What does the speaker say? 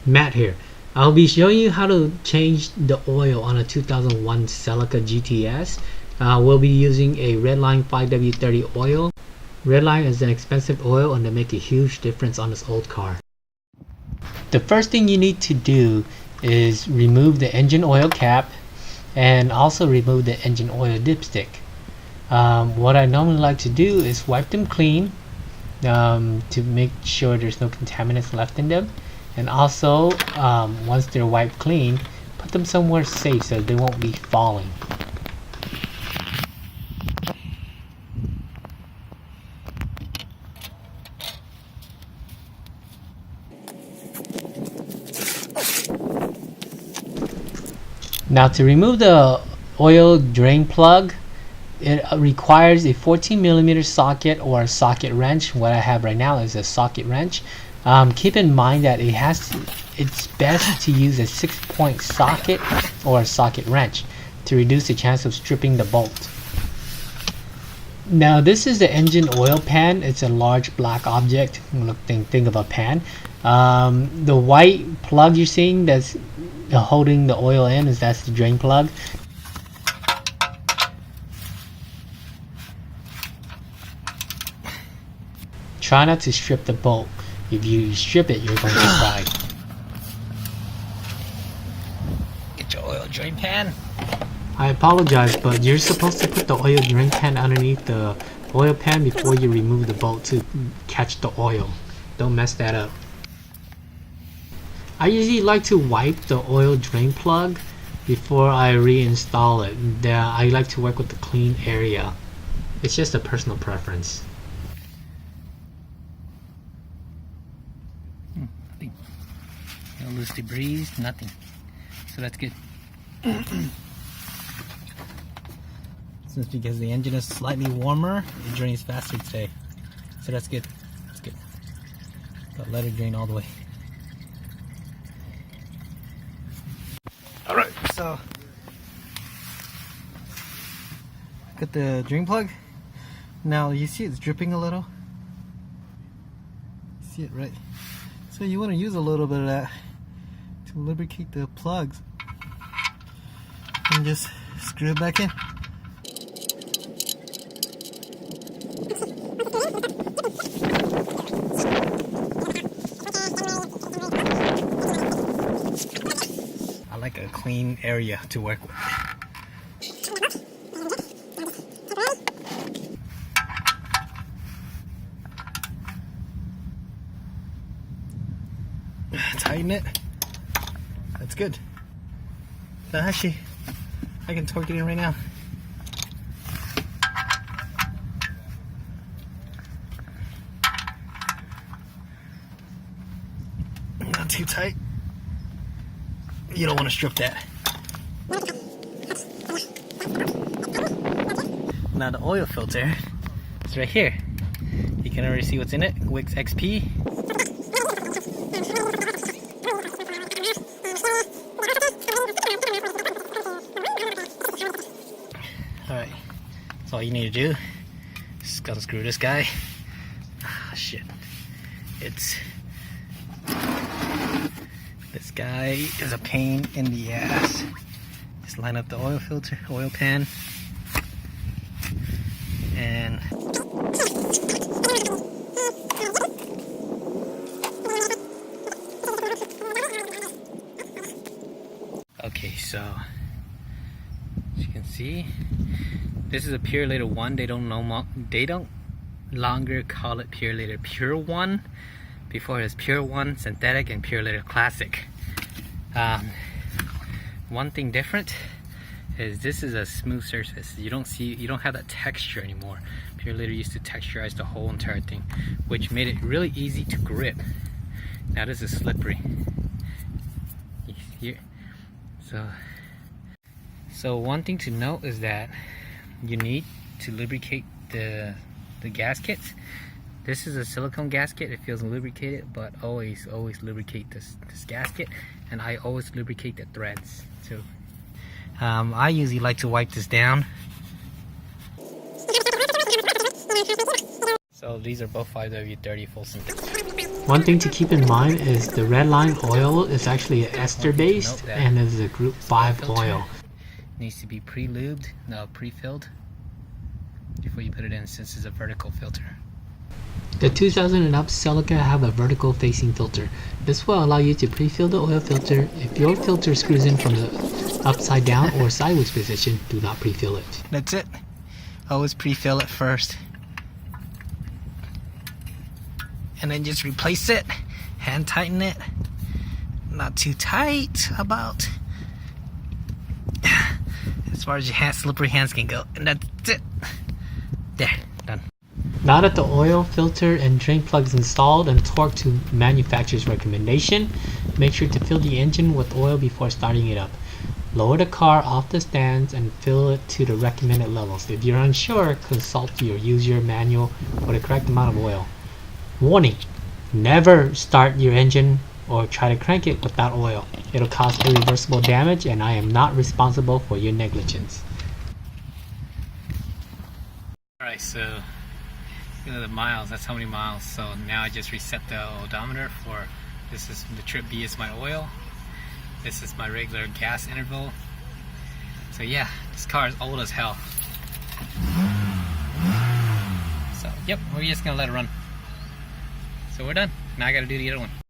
Matt here. I'll be showing you how to change the oil on a 2001 Celica GTS. We'll be using a Redline 5W30 oil. Redline is an expensive oil and they make a huge difference on this old car. The first thing you need to do is remove the engine oil cap and also remove the engine oil dipstick. What I normally like to do is wipe them clean to make sure there's no contaminants left in them, and also once they're wiped clean, put them somewhere safe so they won't be falling. Now to remove the oil drain plug, it requires a 14mm socket or a socket wrench. What I have right now is a socket wrench. Keep in mind that it's best to use a 6-point socket or a socket wrench to reduce the chance of stripping the bolt. Now this is the engine oil pan. It's a large black object. Think of a pan. The white plug you're seeing that's holding the oil in, that's the drain plug. Try not to strip the bolt. If you strip it, you're going to cry. Get your oil drain pan. I apologize, but you're supposed to put the oil drain pan underneath the oil pan before you remove the bolt to catch the oil. Don't mess that up. I usually like to wipe the oil drain plug before I reinstall it. I like to work with the clean area. It's just a personal preference. Nothing. No loose debris, nothing. So that's good. Since because the engine is slightly warmer, it drains faster today. So that's good. That's good. But let it drain all the way. Alright, so got the drain plug. Now you see it's dripping a little. See it, right? So you want to use a little bit of that to lubricate the plugs and just screw it back in. I like a clean area to work with. Tighten it. That's good. Now actually, I can torque it in right now. Not too tight. You don't want to strip that. Now the oil filter is right here. You can already see what's in it. Wix XP. Alright, that's all you need to do. Just unscrew this guy. Ah, shit. This guy is a pain in the ass. Just line up the oil filter, oil pan, and okay, so as you can see, this is a Pure Later 1. They don't longer call it Pure Later Pure 1. Before it was Pure 1 Synthetic and Pure Later Classic. One thing different is this is a smooth surface. You don't have that texture anymore. Pure Later used to texturize the whole entire thing, which made it really easy to grip. Now this is slippery. Here. So one thing to note is that you need to lubricate the gaskets. This is a silicone gasket. It feels lubricated, but always lubricate this gasket, and I always lubricate the threads too. I usually like to wipe this down. So these are both 5W30 full synthetic. One thing to keep in mind is the red line oil is actually an ester based and is a group 5 oil. Needs to be pre-lubed, no, pre-filled before you put it in, since it's a vertical filter. The 2000 and up Celica have a vertical facing filter. This will allow you to pre-fill the oil filter. If your filter screws in from the upside down or sideways position, do not pre-fill it. That's it. Always pre-fill it first. And then just replace it. Hand tighten it. Not too tight, about as far as your slippery hands can go. And that's it. There, done. Now that the oil filter and drain plug is installed and torqued to manufacturer's recommendation, make sure to fill the engine with oil before starting it up. Lower the car off the stands and fill it to the recommended levels. If you're unsure, consult your user manual for the correct amount of oil. Warning: never start your engine or try to crank it without oil. It'll cause irreversible damage, and I am not responsible for your negligence. Alright, so the miles, that's how many miles. So now I just reset the odometer for, this is the trip B is my oil, this is my regular gas interval. So yeah, this car is old as hell. So yep, we're just gonna let it run. So we're done. Now I gotta do the other one.